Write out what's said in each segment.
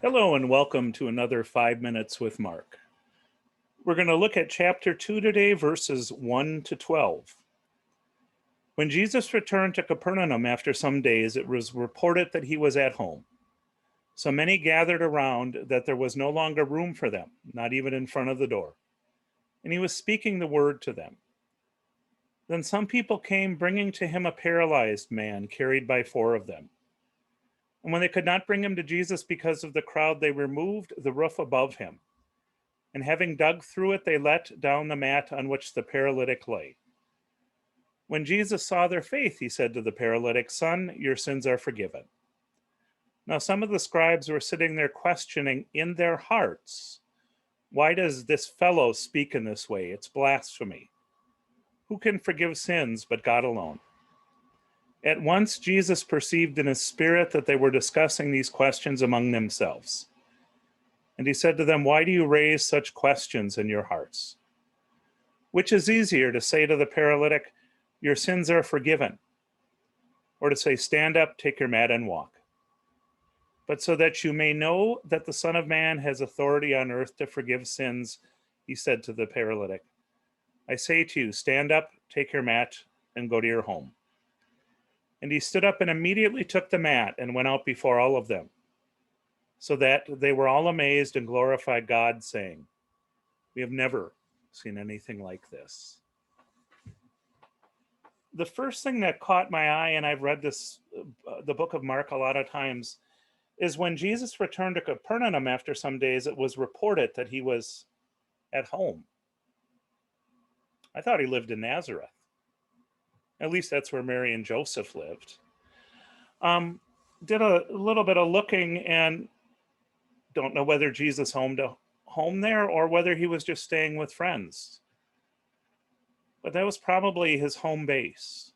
Hello and welcome to another 5 Minutes with Mark. We're going to look at chapter 2 today, verses 1 to 12. When Jesus returned to Capernaum after some days, it was reported that he was at home. So many gathered around that there was no longer room for them, not even in front of the door. And he was speaking the word to them. Then some people came bringing to him a paralyzed man carried by four of them. And when they could not bring him to Jesus because of the crowd, they removed the roof above him. And having dug through it, they let down the mat on which the paralytic lay. When Jesus saw their faith, he said to the paralytic, "Son, your sins are forgiven." Now some of the scribes were sitting there questioning in their hearts, "Why does this fellow speak in this way? It's blasphemy. Who can forgive sins but God alone?" At once Jesus perceived in his spirit that they were discussing these questions among themselves. And he said to them, "Why do you raise such questions in your hearts? Which is easier, to say to the paralytic, 'Your sins are forgiven,' or to say, 'Stand up, take your mat and walk'? But so that you may know that the Son of Man has authority on earth to forgive sins," he said to the paralytic, "I say to you, stand up, take your mat, and go to your home." And he stood up and immediately took the mat and went out before all of them, so that they were all amazed and glorified God, saying, "We have never seen anything like this." The first thing that caught my eye, and I've read the book of Mark a lot of times, is when Jesus returned to Capernaum after some days, it was reported that he was at home. I thought he lived in Nazareth. At least that's where Mary and Joseph lived. Did a little bit of looking and don't know whether Jesus homed home there or whether he was just staying with friends. But that was probably his home base.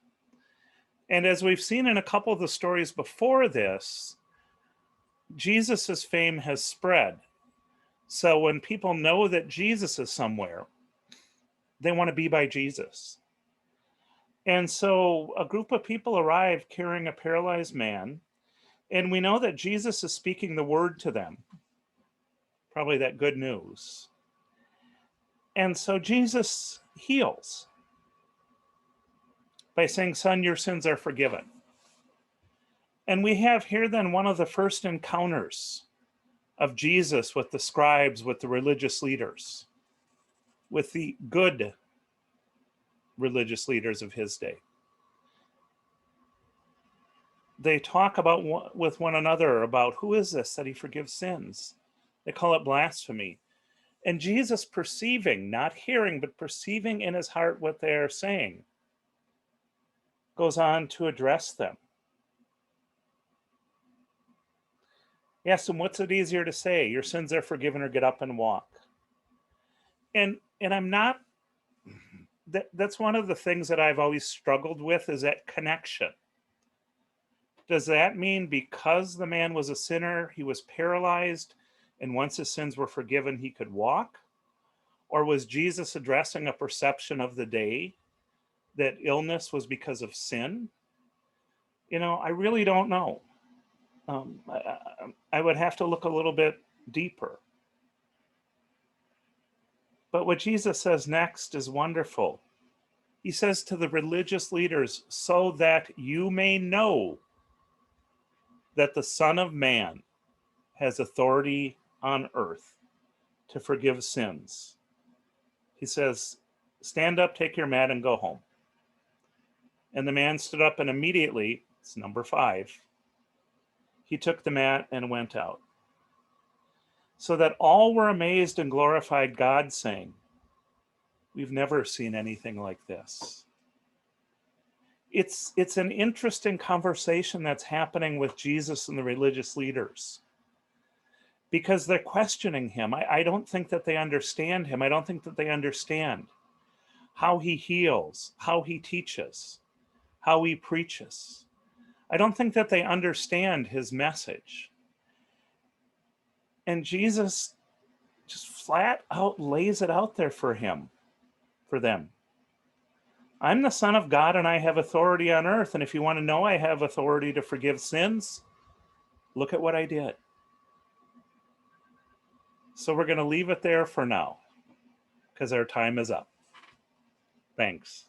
And as we've seen in a couple of the stories before this, Jesus's fame has spread. So when people know that Jesus is somewhere, they want to be by Jesus. And so a group of people arrive carrying a paralyzed man, and we know that Jesus is speaking the word to them, probably that good news. And so Jesus heals by saying, "Son, your sins are forgiven." And we have here then one of the first encounters of Jesus with the scribes, with the religious leaders, with the good religious leaders of his day. They talk about with one another about, who is this that he forgives sins? They call it blasphemy. And Jesus, perceiving, not hearing, but perceiving in his heart what they are saying, goes on to address them. He asks them, "What's it easier to say? Your sins are forgiven, or get up and walk?" And I'm not, that's one of the things that I've always struggled with, is that connection. Does that mean because the man was a sinner, he was paralyzed, and once his sins were forgiven, he could walk? Or was Jesus addressing a perception of the day that illness was because of sin? I really don't know. I would have to look a little bit deeper. But what Jesus says next is wonderful. He says to the religious leaders, "So that you may know that the Son of Man has authority on earth to forgive sins." He says, "Stand up, take your mat, and go home." And the man stood up, and immediately, it's number 5, he took the mat and went out. So that all were amazed and glorified God, saying, "We've never seen anything like this." It's an interesting conversation that's happening with Jesus and the religious leaders, because they're questioning him. I don't think that they understand him. I don't think that they understand how he heals, how he teaches, how he preaches. I don't think that they understand his message. And Jesus just flat out lays it out there for them. "I'm the Son of God, and I have authority on earth. And if you want to know I have authority to forgive sins, look at what I did." So we're going to leave it there for now because our time is up. Thanks.